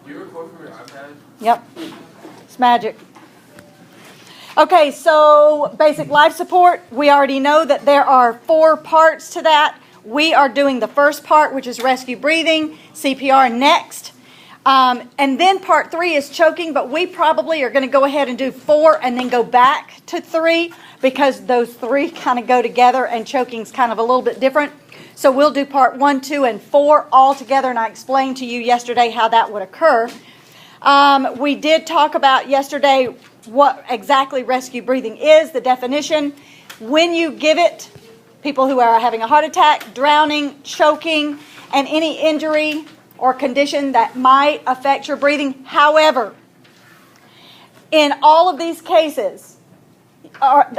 Do you record from your iPad? Yep. It's magic. Okay, so basic life support. We already know that there are 4 parts to that. We are doing the first part, which is rescue breathing, CPR next. And then part 3 is choking, but we probably are going to go ahead and do 4 and then go back to 3 because those 3 kind of go together and choking's kind of a little bit different. So we'll do part 1, 2, and 4 all together, and I explained to you yesterday how that would occur. We did talk about yesterday what exactly rescue breathing is, the definition. When you give it, people who are having a heart attack, drowning, choking, and any injury or condition that might affect your breathing. However, in all of these cases,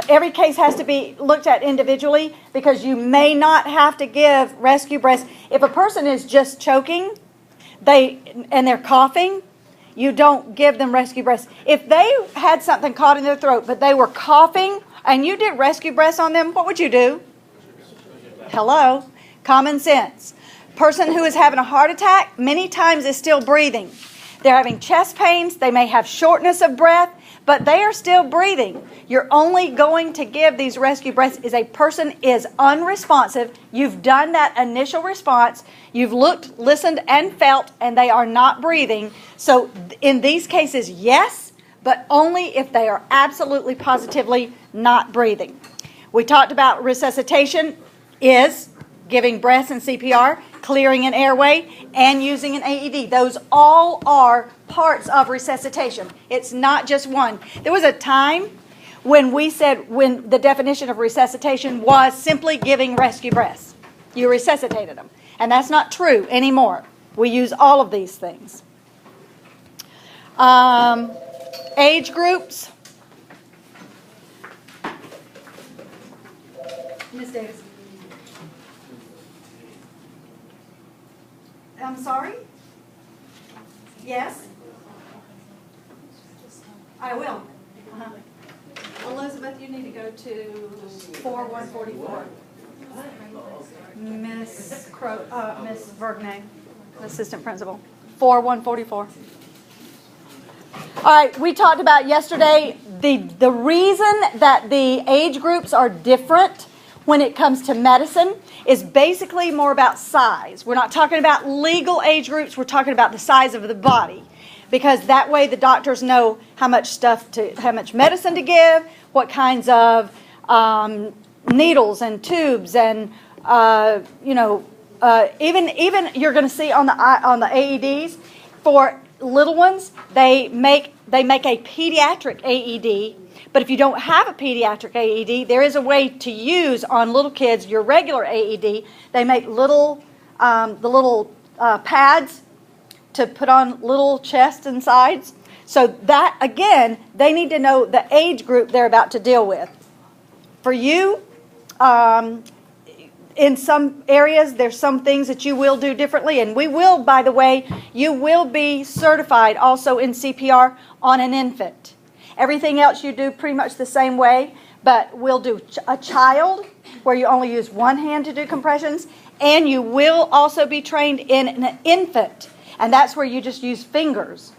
every case has to be looked at individually because you may not have to give rescue breaths. If a person is just choking and they're coughing, you don't give them rescue breaths. If they had something caught in their throat but they were coughing and you did rescue breaths on them, what would you do? Hello? Common sense. Person who is having a heart attack many times is still breathing. They're having chest pains. They may have shortness of breath, but they are still breathing. You're only going to give these rescue breaths if a person is unresponsive. You've done that initial response. You've looked, listened, and felt, and they are not breathing. So in these cases, yes, but only if they are absolutely positively not breathing. We talked about resuscitation is giving breaths and CPR, clearing an airway, and using an AED. Those all are parts of resuscitation. It's not just one. There was a time when we said when the definition of resuscitation was simply giving rescue breaths. You resuscitated them. And that's not true anymore. We use all of these things. Age groups. Ms. Davis. I'm sorry? Yes? I will. Elizabeth, you need to go to 4144. Miss Vergne, assistant principal. 4144. All right, we talked about yesterday the reason that the age groups are different when it comes to medicine is basically more about size. We're not talking about legal age groups. We're talking about the size of the body. Because that way the doctors know how much medicine to give, what kinds of needles and tubes, and even you're going to see on the AEDs for little ones, they make a pediatric AED. But if you don't have a pediatric AED, there is a way to use on little kids your regular AED. They make little pads to put on little chests and sides. So that, again, they need to know the age group they're about to deal with. For you, in some areas, there's some things that you will do differently. And we will, by the way, you will be certified also in CPR on an infant. Everything else you do pretty much the same way, but we'll do a child where you only use one hand to do compressions, and you will also be trained in an infant, and that's where you just use fingers.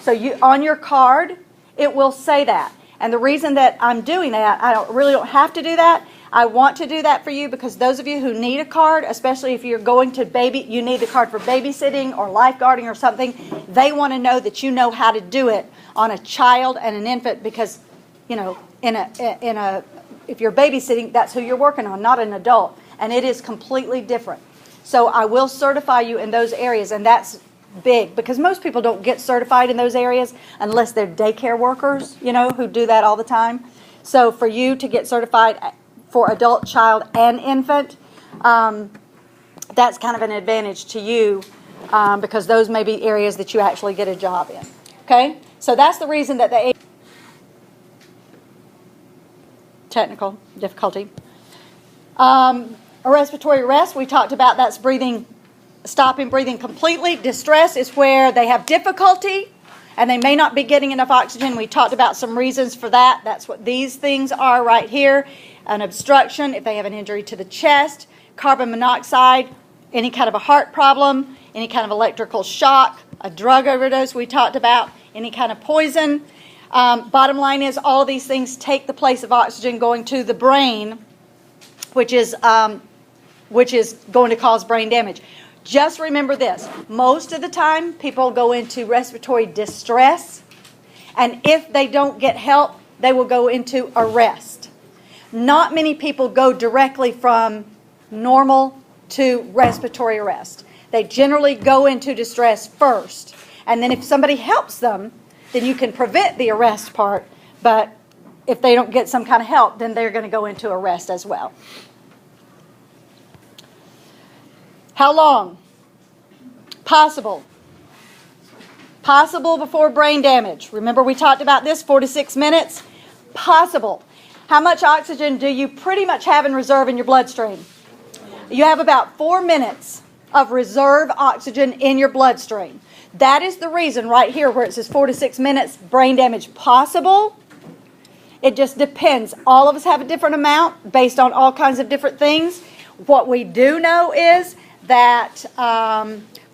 So you on your card, it will say that. And the reason that I'm doing that, I really don't have to do that. I want to do that for you because those of you who need a card, especially if you're going to you need the card for babysitting or lifeguarding or something, they want to know that you know how to do it on a child and an infant because, if you're babysitting, that's who you're working on, not an adult. And it is completely different. So I will certify you in those areas, and that's big because most people don't get certified in those areas unless they're daycare workers, who do that all the time. So for you to get certified for adult, child, and infant, that's kind of an advantage to you because those may be areas that you actually get a job in. Okay? So that's the reason that the technical difficulty. A respiratory arrest, we talked about that's stopping breathing completely. Distress is where they have difficulty and they may not be getting enough oxygen. We talked about some reasons for that. That's what these things are right here. An obstruction, if they have an injury to the chest, carbon monoxide, any kind of a heart problem, any kind of electrical shock, a drug overdose we talked about, any kind of poison. Bottom line is all of these things take the place of oxygen going to the brain, which is going to cause brain damage. Just remember this. Most of the time, people go into respiratory distress, and if they don't get help, they will go into arrest. Not many people go directly from normal to respiratory arrest. They generally go into distress first, and then if somebody helps them, then you can prevent the arrest part, but if they don't get some kind of help, then they're going to go into arrest as well. How long? Possible. Possible before brain damage. Remember we talked about this, 4 to 6 minutes? Possible. How much oxygen do you pretty much have in reserve in your bloodstream? You have about 4 minutes of reserve oxygen in your bloodstream. That is the reason right here where it says 4 to 6 minutes, brain damage possible. It just depends. All of us have a different amount based on all kinds of different things. What we do know is that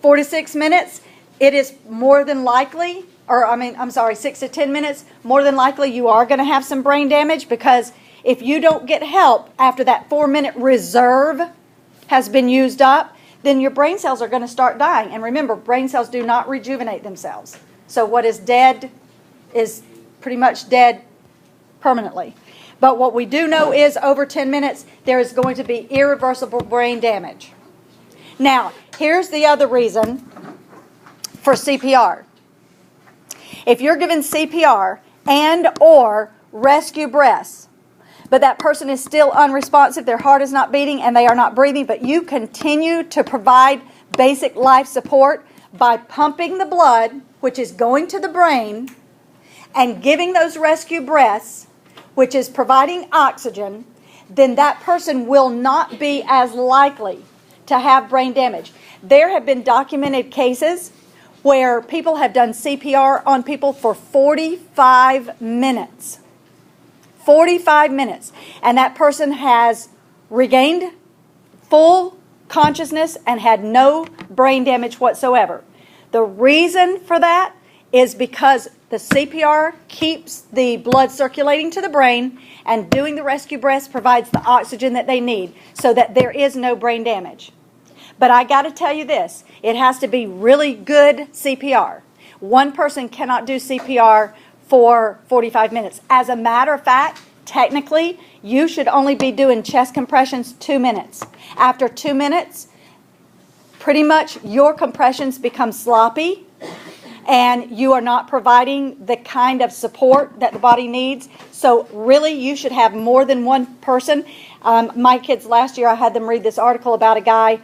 4 to 6 minutes, it is more than likely, 6 to 10 minutes, more than likely you are going to have some brain damage, because if you don't get help after that 4-minute reserve has been used up, then your brain cells are going to start dying. And remember, brain cells do not rejuvenate themselves. So what is dead is pretty much dead permanently. But what we do know is over 10 minutes, there is going to be irreversible brain damage. Now, here's the other reason for CPR. If you're given CPR and or rescue breaths, but that person is still unresponsive, their heart is not beating and they are not breathing, but you continue to provide basic life support by pumping the blood, which is going to the brain, and giving those rescue breaths, which is providing oxygen, then that person will not be as likely to have brain damage. There have been documented cases where people have done CPR on people for 45 minutes. 45 minutes. And that person has regained full consciousness and had no brain damage whatsoever. The reason for that is because the CPR keeps the blood circulating to the brain, and doing the rescue breaths provides the oxygen that they need so that there is no brain damage. But I got to tell you this, it has to be really good CPR. One person cannot do CPR for 45 minutes. As a matter of fact, technically, you should only be doing chest compressions 2 minutes. After 2 minutes, pretty much your compressions become sloppy and you are not providing the kind of support that the body needs. So really, you should have more than one person. My kids last year, I had them read this article about a guy,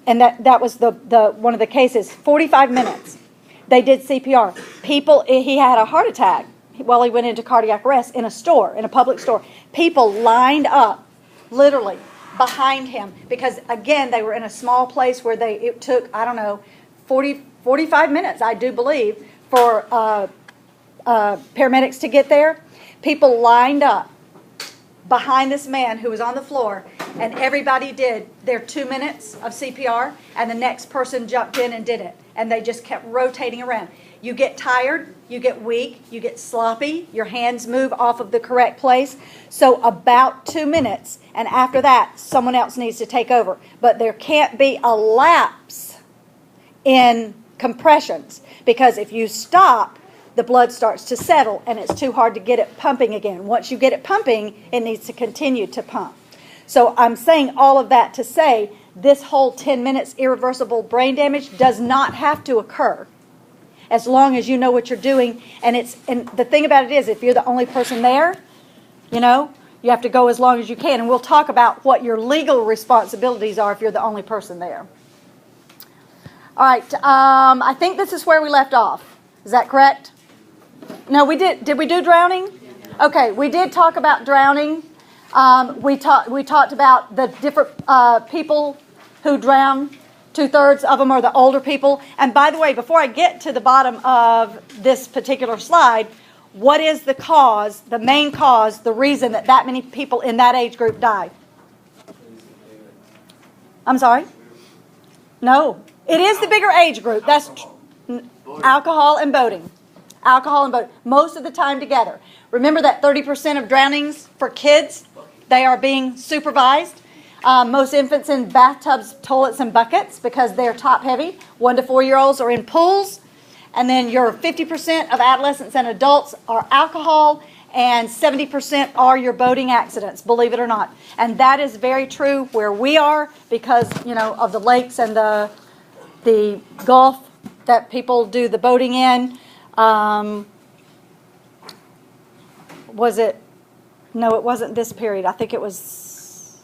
and that was the one of the cases. 45 minutes. They did CPR. He had a heart attack while he went into cardiac arrest in a store, in a public store. People lined up, literally, behind him because, again, they were in a small place where it took, 45 minutes, I do believe, for paramedics to get there. People lined up behind this man who was on the floor, and everybody did their 2 minutes of CPR, and the next person jumped in and did it. And they just kept rotating around. You get tired, you get weak, you get sloppy, your hands move off of the correct place. So about 2 minutes, and after that, someone else needs to take over. But there can't be a lapse in compressions, because if you stop, the blood starts to settle and it's too hard to get it pumping again. Once you get it pumping, it needs to continue to pump. So I'm saying all of that to say this whole 10 minutes irreversible brain damage does not have to occur as long as you know what you're doing. And the thing about it is, if you're the only person there, you have to go as long as you can. And we'll talk about what your legal responsibilities are if you're the only person there. All right, I think this is where we left off. Is that correct? No, we did. Did we do drowning? Okay, we did talk about drowning. We talked about the different people who drown. 2/3 of them are the older people. And by the way, before I get to the bottom of this particular slide, what is the cause, the main cause, the reason that many people in that age group die? I'm sorry? No. It is the bigger age group. Alcohol and boating. Alcohol and boating. Most of the time together. Remember that 30% of drownings for kids, they are being supervised. Most infants in bathtubs, toilets, and buckets because they're top heavy. 1 to 4 year olds are in pools. And then your 50% of adolescents and adults are alcohol, and 70% are your boating accidents, believe it or not. And that is very true where we are because, of the lakes and the Gulf that people do the boating in. Was it? No, it wasn't this period. I think it was.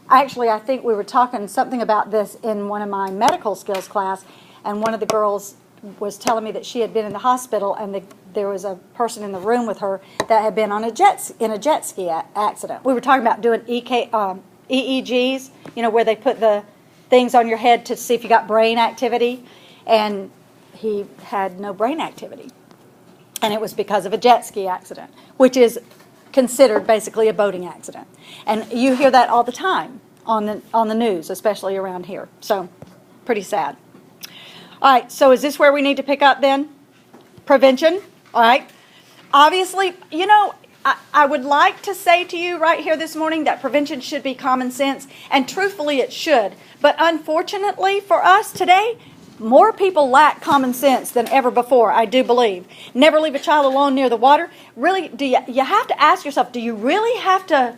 Actually, I think we were talking something about this in one of my medical skills class, and one of the girls was telling me that she had been in the hospital, and there was a person in the room with her that had been on a jet ski accident. We were talking about doing EEGs, where they put the things on your head to see if you got brain activity, and he had no brain activity, and it was because of a jet ski accident, which is considered basically a boating accident. And you hear that all the time on the news, especially around here. So, pretty sad. All right, so is this where we need to pick up then? Prevention, all right. Obviously, I would like to say to you right here this morning that prevention should be common sense, and truthfully it should. But unfortunately for us today, more people lack common sense than ever before, I do believe. Never leave a child alone near the water. Really, you have to ask yourself, do you really have to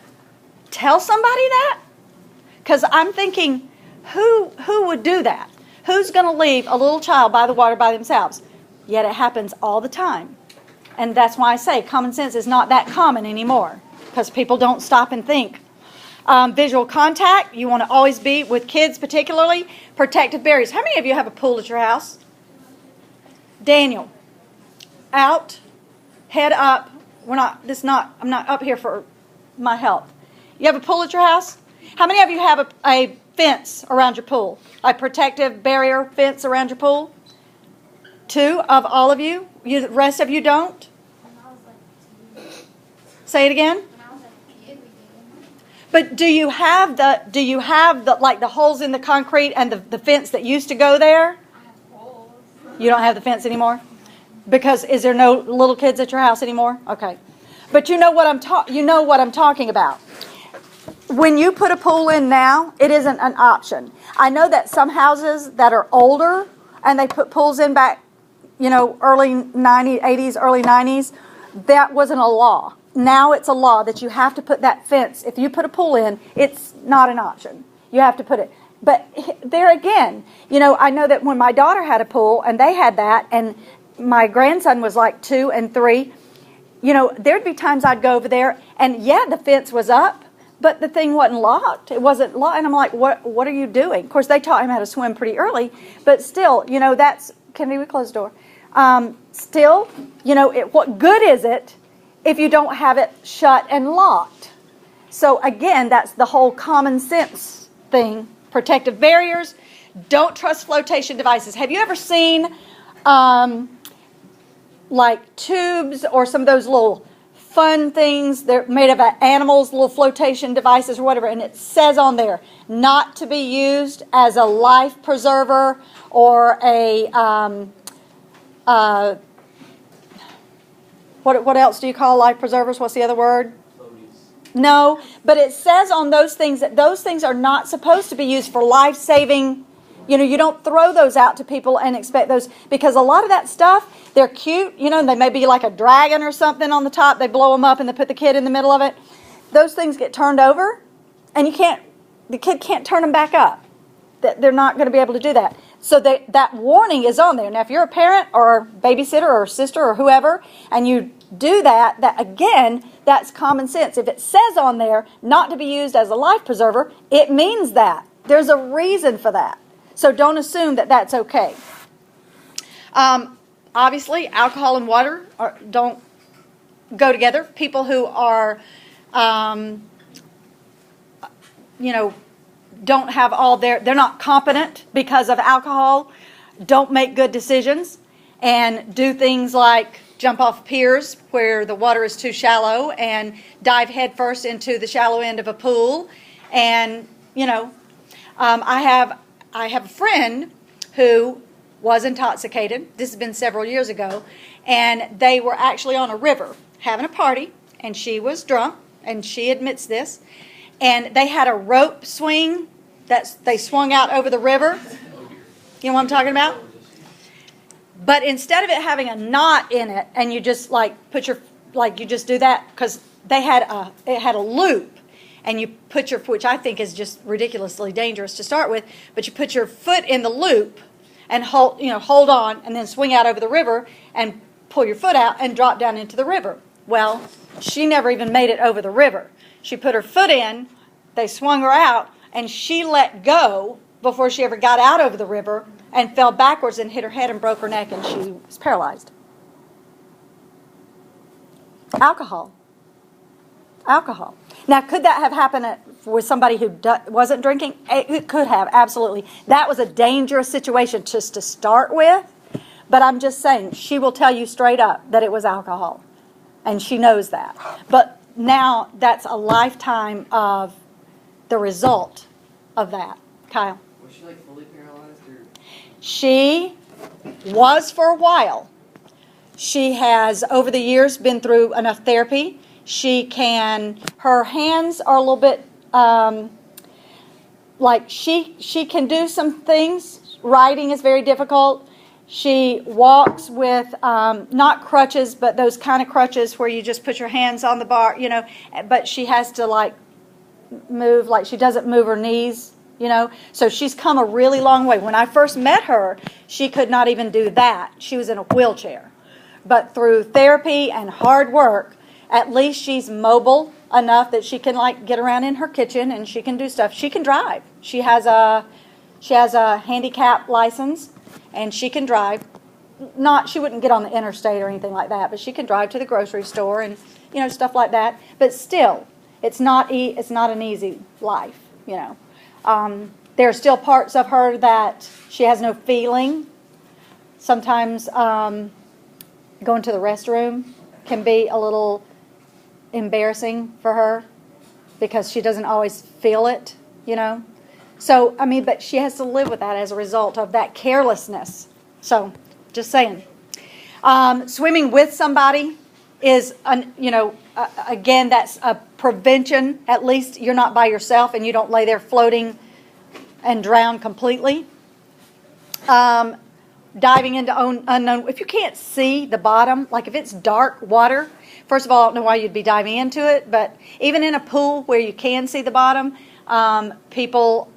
tell somebody that? Because I'm thinking, who would do that? Who's going to leave a little child by the water by themselves? Yet it happens all the time. And that's why I say common sense is not that common anymore, because people don't stop and think. Visual contact, you want to always be, with kids particularly, protective barriers. How many of you have a pool at your house? Daniel, out, head up. I'm not up here for my health. You have a pool at your house? How many of you have a fence around your pool? A protective barrier fence around your pool? 2 of all of you? The rest of you don't? Say it again. But do you have the like the holes in the concrete and the fence that used to go there? You don't have the fence anymore? Because is there no little kids at your house anymore? Okay. But you know what I'm talking about. When you put a pool in now, it isn't an option. I know that some houses that are older and they put pools in back, early 80s, early 90s, that wasn't a law. Now it's a law that you have to put that fence. If you put a pool in, it's not an option. You have to put it. But there again, I know that when my daughter had a pool and they had that, and my grandson was like 2 and 3, there'd be times I'd go over there and the fence was up, but the thing wasn't locked. It wasn't locked. And I'm like, what are you doing? Of course, they taught him how to swim pretty early, but still, can we close the door? Still, what good is it if you don't have it shut and locked? So again, that's the whole common sense thing. Protective barriers. Don't trust flotation devices. Have you ever seen like tubes or some of those little fun things? They're made of animals, little flotation devices or whatever, and it says on there, not to be used as a life preserver or a what else do you call life preservers? What's the other word? No, but it says on those things that those things are not supposed to be used for life-saving. You don't throw those out to people and expect those, because a lot of that stuff, they're cute, they may be like a dragon or something on the top. They blow them up and they put the kid in the middle of it. Those things get turned over and the kid can't turn them back up. They're not going to be able to do that. So that warning is on there. Now, if you're a parent or babysitter or sister or whoever, and you do that again, that's common sense. If it says on there not to be used as a life preserver, it means that. There's a reason for that. So don't assume that that's okay. Obviously, alcohol and water don't go together. People who are, don't have they're not competent because of alcohol, don't make good decisions, and do things like jump off piers where the water is too shallow and dive headfirst into the shallow end of a pool. And, I have a friend who was intoxicated. This has been several years ago. And they were actually on a river having a party, and she was drunk, and she admits this. And they had a rope swing that they swung out over the river. You know what I'm talking about? But instead of it having a knot in it, and you just you just do that, because it had a loop, and you put which I think is just ridiculously dangerous to start with, but you put your foot in the loop and hold on, and then swing out over the river and pull your foot out and drop down into the river. Well, she never even made it over the river. She put her foot in, they swung her out, and she let go before she ever got out over the river, and fell backwards and hit her head and broke her neck, and she was paralyzed. Alcohol. Now, could that have happened with somebody who wasn't drinking? It could have, absolutely. That was a dangerous situation just to start with, but I'm just saying, she will tell you straight up that it was alcohol, and she knows that. But now that's a lifetime of the result of that. Kyle? Was she fully paralyzed? Or? She was for a while. She has, over the years, been through enough therapy. Her hands are a little bit, she can do some things. Writing is very difficult. She walks with, not crutches, but those kind of crutches where you just put your hands on the bar, but she has to move, she doesn't move her knees. So she's come a really long way. When I first met her, she could not even do that. She was in a wheelchair. But through therapy and hard work, at least she's mobile enough that she can get around in her kitchen, and she can do stuff. She can drive. She has a handicap license, and she can drive. She wouldn't get on the interstate or anything like that, but she can drive to the grocery store and stuff like that. But still, it's not an easy life. There are still parts of her that she has no feeling. Sometimes going to the restroom can be a little embarrassing for her because she doesn't always feel it, So, but she has to live with that as a result of that carelessness. So, just saying. Swimming with somebody is, again, that's a prevention. At least you're not by yourself and you don't lay there floating and drown completely. Diving into unknown, if you can't see the bottom, if it's dark water, first of all, I don't know why you'd be diving into it, but even in a pool where you can see the bottom, people,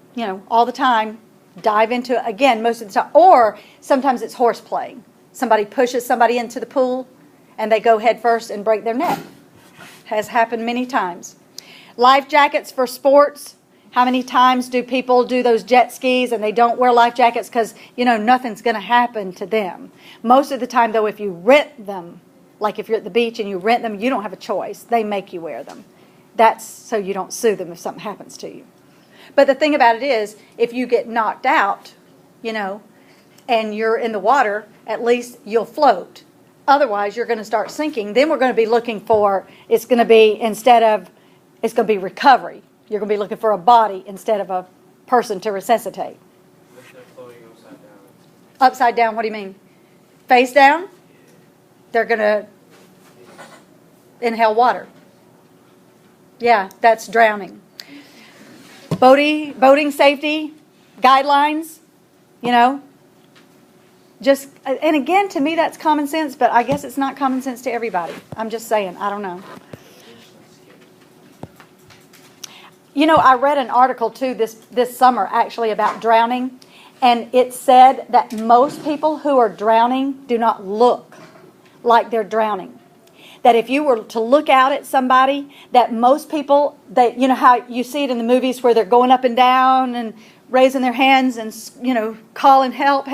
all the time dive into it, again, most of the time, or sometimes it's horseplay. Somebody pushes somebody into the pool and they go head first and break their neck. Has happened many times. Life jackets for sports. How many times do people do those jet skis and they don't wear life jackets because, nothing's going to happen to them? Most of the time, though, if you rent them, if you're at the beach and you rent them, you don't have a choice. They make you wear them. That's so you don't sue them if something happens to you. But the thing about it is, if you get knocked out, and you're in the water, at least you'll float. Otherwise, you're going to start sinking. Then we're going to be looking for, it's going to be recovery. You're going to be looking for a body instead of a person to resuscitate. If they're floating upside down. Upside down, what do you mean? Face down? They're going to inhale water. Yeah, that's drowning. Boating safety guidelines, just, and again, to me that's common sense, but I guess it's not common sense to everybody. I'm just saying, I don't know. I read an article too this summer actually about drowning, and it said that most people who are drowning do not look like they're drowning. That if you were to look out at somebody, that most people, how you see it in the movies where they're going up and down and raising their hands and, calling help,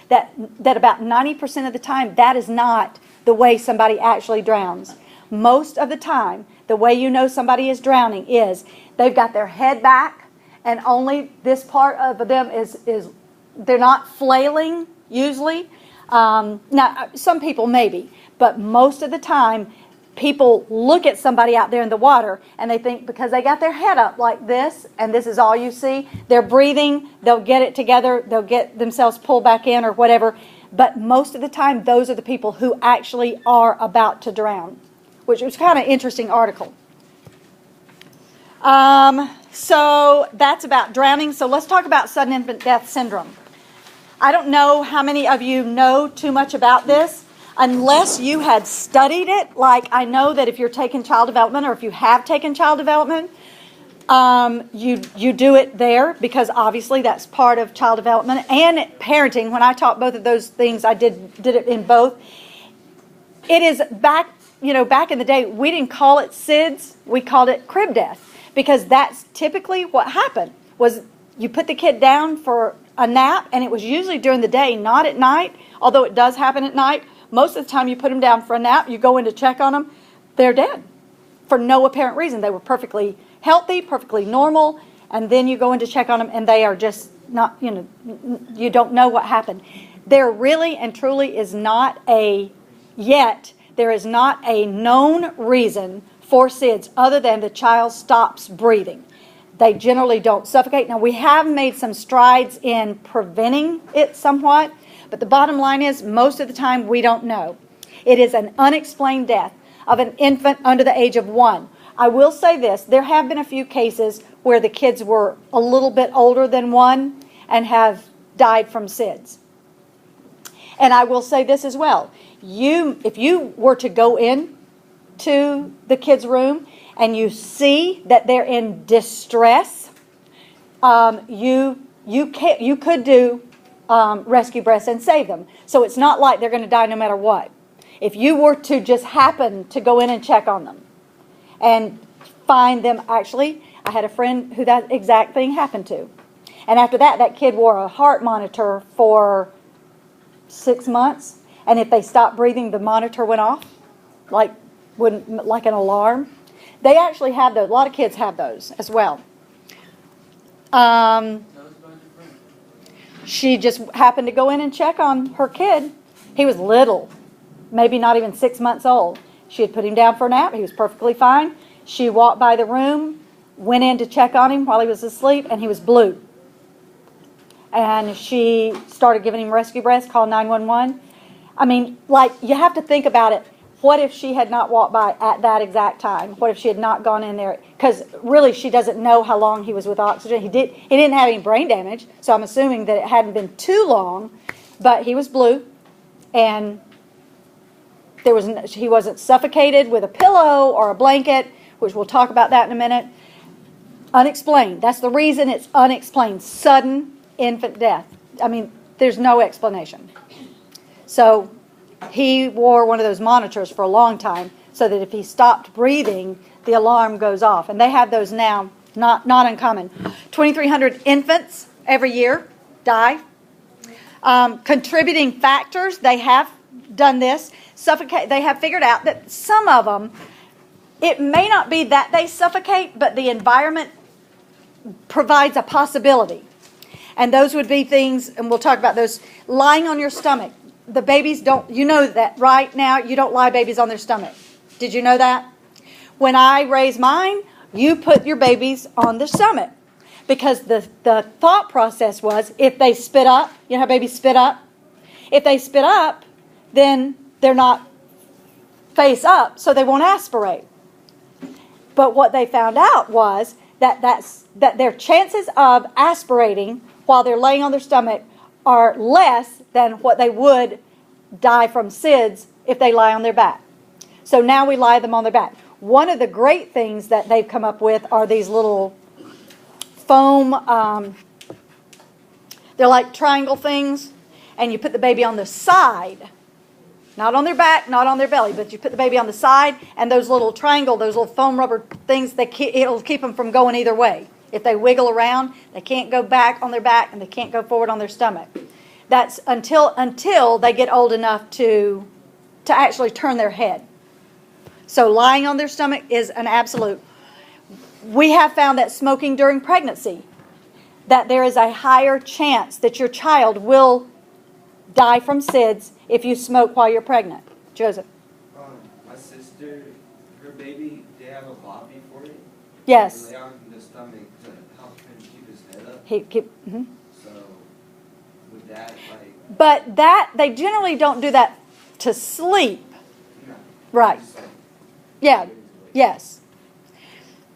that about 90% of the time, that is not the way somebody actually drowns. Most of the time, the way you know somebody is drowning is they've got their head back, and only this part of them is they're not flailing usually. Now, some people maybe, but most of the time, people look at somebody out there in the water and they think because they got their head up like this and this is all you see, they're breathing, they'll get it together, they'll get themselves pulled back in or whatever. But most of the time, those are the people who actually are about to drown, which was kind of an interesting article. So that's about drowning. So let's talk about sudden infant death syndrome. I don't know how many of you know too much about this. Unless you had studied it, like I know that if you're taking child development or if you have taken child development, you do it there because obviously that's part of child development and parenting. When I taught both of those things, I did it in both. It is back in the day, we didn't call it SIDS, we called it crib death because that's typically what happened was you put the kid down for a nap and it was usually during the day, not at night, although it does happen at night. Most of the time you put them down for a nap, you go in to check on them, they're dead for no apparent reason. They were perfectly healthy, perfectly normal, and then you go in to check on them and they are just not, you don't know what happened. There really and truly is not there is not a known reason for SIDS other than the child stops breathing. They generally don't suffocate. Now we have made some strides in preventing it somewhat, but the bottom line is, most of the time, we don't know. It is an unexplained death of an infant under the age of 1. I will say this, there have been a few cases where the kids were a little bit older than 1 and have died from SIDS. And I will say this as well. If you were to go in to the kids' room and you see that they're in distress, you could do rescue breaths and save them. So it's not like they're going to die no matter what. If you were to just happen to go in and check on them and find them, actually, I had a friend who that exact thing happened to. And after that kid wore a heart monitor for 6 months. And if they stopped breathing, the monitor went off, like an alarm. They actually have those. A lot of kids have those as well. She just happened to go in and check on her kid. He was little, maybe not even 6 months old. She had put him down for a nap. He was perfectly fine. She walked by the room, went in to check on him while he was asleep, and he was blue. And she started giving him rescue breaths, called 911. I mean, you have to think about it. What if she had not walked by at that exact time? What if she had not gone in there? Because really, she doesn't know how long he was with oxygen. He didn't have any brain damage, so I'm assuming that it hadn't been too long. But he was blue, and he wasn't suffocated with a pillow or a blanket, which we'll talk about that in a minute. Unexplained. That's the reason it's unexplained. Sudden infant death. I mean, there's no explanation. So he wore one of those monitors for a long time so that if he stopped breathing, the alarm goes off. And they have those now, not uncommon. 2,300 infants every year die. Contributing factors, they have done this. They have figured out that some of them, it may not be that they suffocate, but the environment provides a possibility. And those would be things, and we'll talk about those, lying on your stomach. The babies don't, you know that right now, you don't lie babies on their stomach. Did you know that? When I raise mine, you put your babies on the stomach. Because the thought process was, if they spit up, you know how babies spit up? If they spit up, then they're not face up, so they won't aspirate. But what they found out was that their chances of aspirating while they're laying on their stomach are less than what they would die from SIDS if they lie on their back. So now we lie them on their back. One of the great things that they've come up with are these little foam, they're like triangle things, and you put the baby on the side, not on their back, not on their belly, but you put the baby on the side, and those little foam rubber things, it'll keep them from going either way. If they wiggle around, they can't go back on their back, and they can't go forward on their stomach. That's until they get old enough to actually turn their head. So lying on their stomach is an absolute. We have found that smoking during pregnancy, that there is a higher chance that your child will die from SIDS if you smoke while you're pregnant. Joseph? My sister baby, they have a bobby for it? Yes. Lay on the stomach to help him keep his head up. So, with that, like... But they generally don't do that to sleep. No. Right. Just like, Yeah. Yes.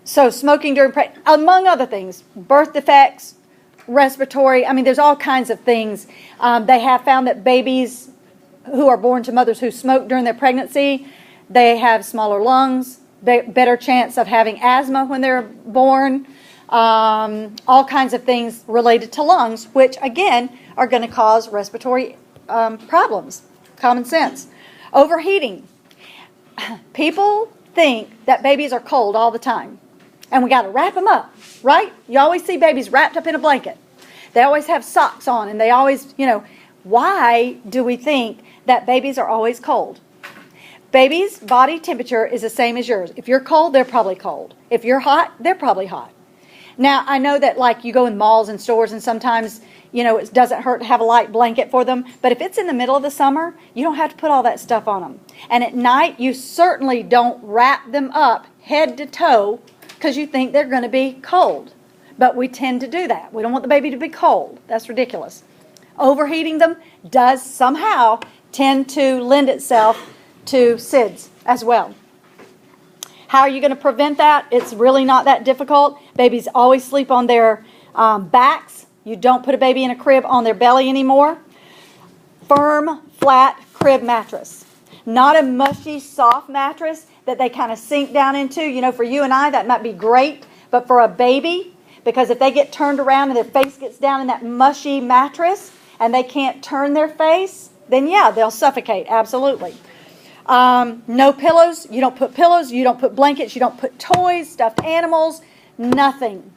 So smoking during pregnancy, among other things, birth defects, respiratory, there's all kinds of things. They have found that babies who are born to mothers who smoke during their pregnancy, they have smaller lungs, better chance of having asthma when they're born, all kinds of things related to lungs, which again are going to cause respiratory problems. Common sense. Overheating. People think that babies are cold all the time, and we got to wrap them up, right? You always see babies wrapped up in a blanket. They always have socks on, and they always, why do we think that babies are always cold? Babies' body temperature is the same as yours. If you're cold, they're probably cold. If you're hot, they're probably hot. Now, I know that like you go in malls and stores and sometimes, it doesn't hurt to have a light blanket for them. But if it's in the middle of the summer, you don't have to put all that stuff on them. And at night, you certainly don't wrap them up head to toe because you think they're going to be cold. But we tend to do that. We don't want the baby to be cold. That's ridiculous. Overheating them does somehow tend to lend itself to SIDS as well. How are you going to prevent that? It's really not that difficult. Babies always sleep on their backs. You don't put a baby in a crib on their belly anymore. Firm, flat crib mattress. Not a mushy, soft mattress that they kind of sink down into. For you and I, that might be great. But for a baby, because if they get turned around and their face gets down in that mushy mattress and they can't turn their face, then yeah, they'll suffocate. Absolutely. No pillows. You don't put pillows. You don't put blankets. You don't put toys, stuffed animals, nothing.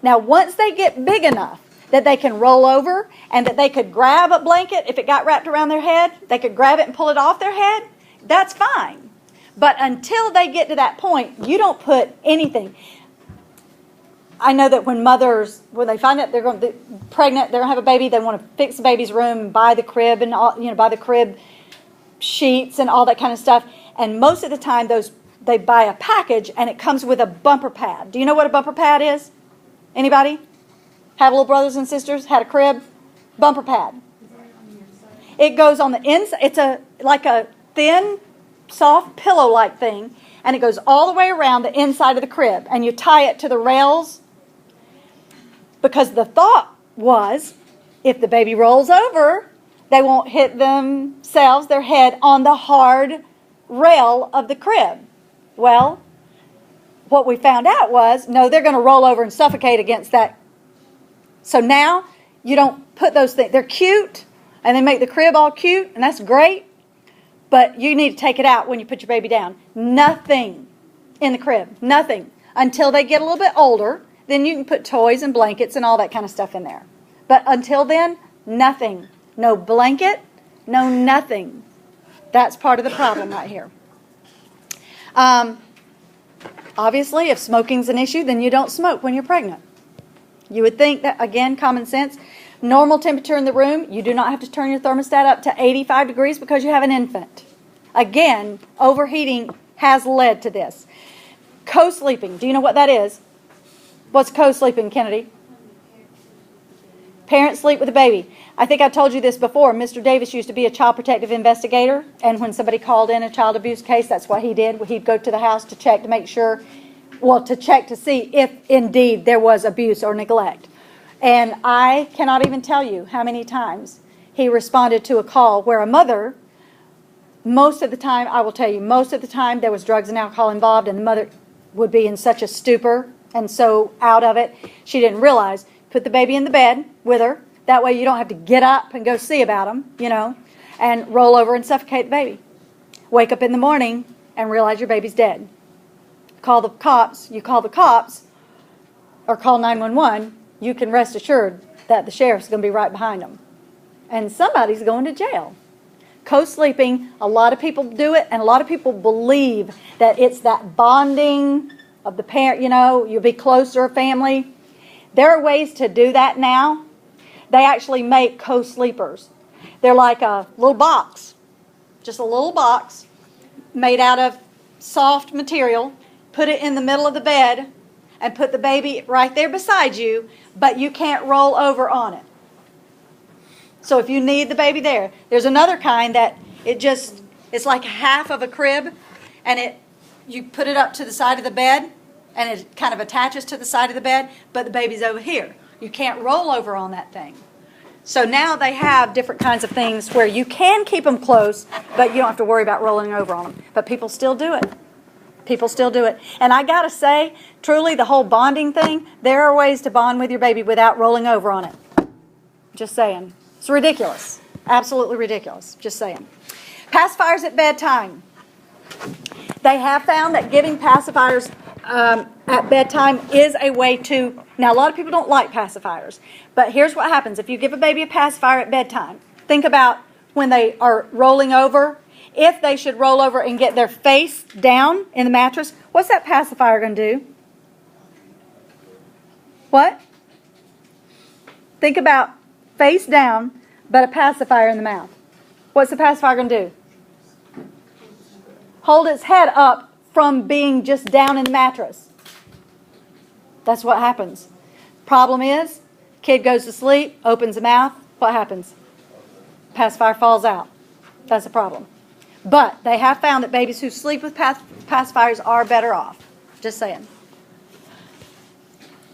Now, once they get big enough that they can roll over and that they could grab a blanket, if it got wrapped around their head, they could grab it and pull it off their head, that's fine. But until they get to that point, you don't put anything. I know that when they find out they're going to be pregnant, they're going to have a baby, they want to fix the baby's room and buy the crib and all, buy the crib sheets and all that kind of stuff. And most of the time, they buy a package and it comes with a bumper pad. Do you know what a bumper pad is? Anybody? Have little brothers and sisters? Had a crib? Bumper pad. It goes on the inside. It's like a thin, soft pillow-like thing, and it goes all the way around the inside of the crib. And you tie it to the rails because the thought was, if the baby rolls over, they won't hit themselves, their head, on the hard rail of the crib. Well, what we found out was, no, they're going to roll over and suffocate against that. So now, you don't put those things. They're cute, and they make the crib all cute, and that's great. But you need to take it out when you put your baby down. Nothing in the crib. Nothing. Until they get a little bit older, then you can put toys and blankets and all that kind of stuff in there. But until then, nothing. No blanket, no nothing. That's part of the problem right here. Obviously, if smoking's an issue, then you don't smoke when you're pregnant. You would think that, again, common sense. Normal temperature in the room, you do not have to turn your thermostat up to 85 degrees because you have an infant. Again, overheating has led to this. Co-sleeping, do you know what that is? What's co-sleeping, Kennedy? Parents sleep with the baby. I think I told you this before. Mr. Davis used to be a child protective investigator, and when somebody called in a child abuse case, that's what he did. He'd go to the house to check to make sure, to check to see if indeed there was abuse or neglect. And I cannot even tell you how many times he responded to a call where a mother, most of the time, I will tell you, most of the time there was drugs and alcohol involved, and the mother would be in such a stupor and so out of it, she didn't realize. Put the baby in the bed with her. That way you don't have to get up and go see about him, and roll over and suffocate the baby. Wake up in the morning and realize your baby's dead. Call the cops. You call the cops or call 911. You can rest assured that the sheriff's going to be right behind them. And somebody's going to jail. Co-sleeping, a lot of people do it, and a lot of people believe that it's that bonding of the parent, you'll be closer family. There are ways to do that now. They actually make co-sleepers. They're like a little box, just a little box made out of soft material, put it in the middle of the bed, and put the baby right there beside you, but you can't roll over on it. So if you need the baby there, there's another kind that it's like half of a crib, and you put it up to the side of the bed, and it kind of attaches to the side of the bed, but the baby's over here. You can't roll over on that thing. So now they have different kinds of things where you can keep them close, but you don't have to worry about rolling over on them. But people still do it. People still do it. And I got to say, truly, the whole bonding thing, there are ways to bond with your baby without rolling over on it. Just saying. It's ridiculous. Absolutely ridiculous. Just saying. Pacifiers at bedtime. They have found that giving pacifiers at bedtime is a way to... Now, a lot of people don't like pacifiers. But here's what happens. If you give a baby a pacifier at bedtime, think about when they are rolling over. If they should roll over and get their face down in the mattress, what's that pacifier going to do? What? Think about face down, but a pacifier in the mouth. What's the pacifier going to do? Hold its head up from being just down in the mattress. That's what happens. Problem is, kid goes to sleep, opens the mouth. What happens? Pacifier falls out. That's a problem. But they have found that babies who sleep with pacifiers are better off. Just saying.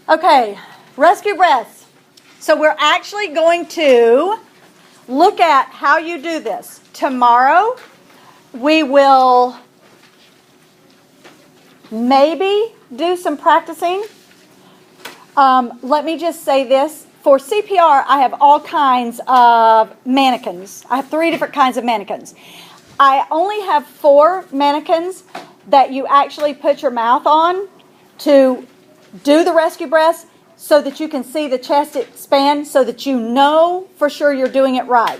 Okay, rescue breaths. So we're actually going to look at how you do this. Tomorrow, we will maybe do some practicing. Let me just say this. For CPR, I have all kinds of mannequins. I have 3 different kinds of mannequins. I only have 4 mannequins that you actually put your mouth on to do the rescue breaths so that you can see the chest expand so that you know for sure you're doing it right.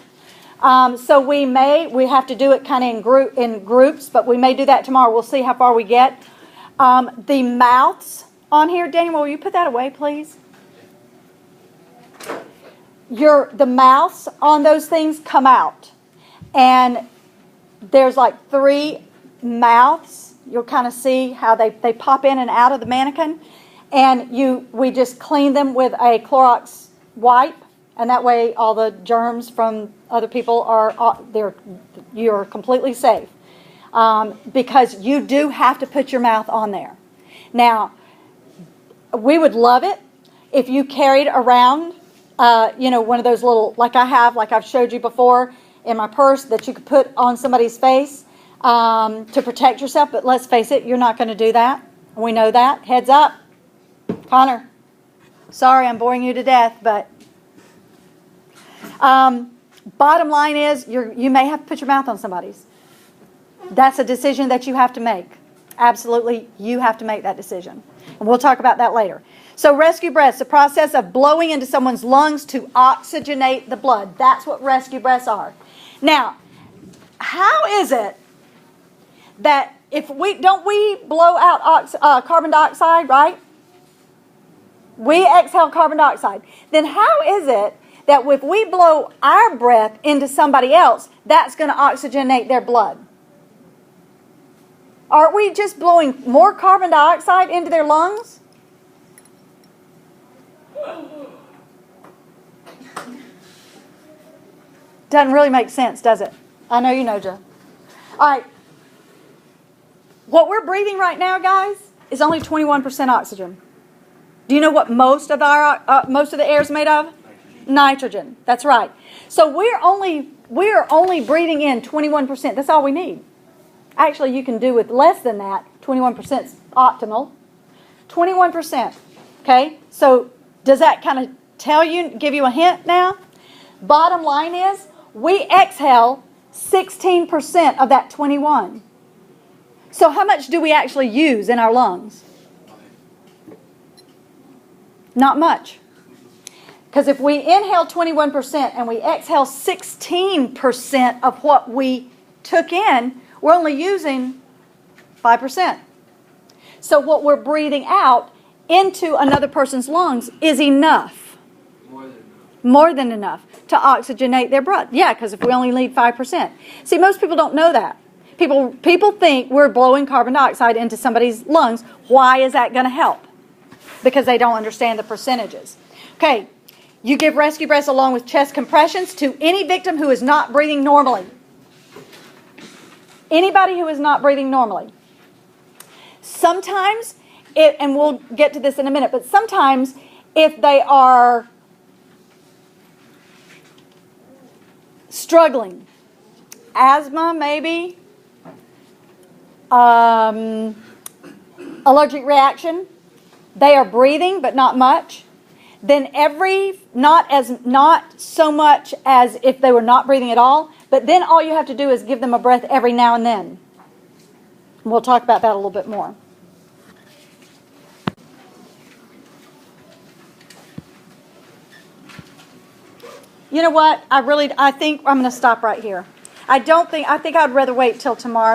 So we have to do it kind of in groups, but we may do that tomorrow. We'll see how far we get. The mouths on here, Daniel, will you put that away, please? The mouths on those things come out. And there's like 3 mouths. You'll kind of see how they pop in and out of the mannequin. And we just clean them with a Clorox wipe. And that way all the germs from other people you're completely safe. Because you do have to put your mouth on there. Now, we would love it if you carried around, one of those little, like I've showed you before in my purse, that you could put on somebody's face to protect yourself. But let's face it, you're not going to do that. We know that. Heads up. Connor, sorry I'm boring you to death, but bottom line is you may have to put your mouth on somebody's. That's a decision that you have to make. Absolutely, you have to make that decision. And we'll talk about that later. So rescue breaths, the process of blowing into someone's lungs to oxygenate the blood. That's what rescue breaths are. Now, how is it that don't we blow out carbon dioxide, right? We exhale carbon dioxide. Then how is it that if we blow our breath into somebody else, that's going to oxygenate their blood? Aren't we just blowing more carbon dioxide into their lungs? Doesn't really make sense, does it? I know you know, Joe. All right. What we're breathing right now, guys, is only 21% oxygen. Do you know what most of the air is made of? Nitrogen. That's right. So we're only breathing in 21%. That's all we need. Actually, you can do with less than that. 21% is optimal. 21%. Okay? So does that kind of give you a hint now? Bottom line is, we exhale 16% of that 21. So how much do we actually use in our lungs? Not much. Because if we inhale 21% and we exhale 16% of what we took in, we're only using 5%. So what we're breathing out into another person's lungs is enough. More than enough to oxygenate their blood. Yeah, because if we only need 5%. See, most people don't know that. People think we're blowing carbon dioxide into somebody's lungs. Why is that going to help? Because they don't understand the percentages. Okay, you give rescue breaths along with chest compressions to any victim who is not breathing normally. Anybody who is not breathing normally. Sometimes, and we'll get to this in a minute, but sometimes if they are struggling, asthma maybe, allergic reaction, they are breathing but not much, then not so much as if they were not breathing at all, but then all you have to do is give them a breath every now and then. We'll talk about that a little bit more. You know what? I think I'm going to stop right here. I think I'd rather wait till tomorrow.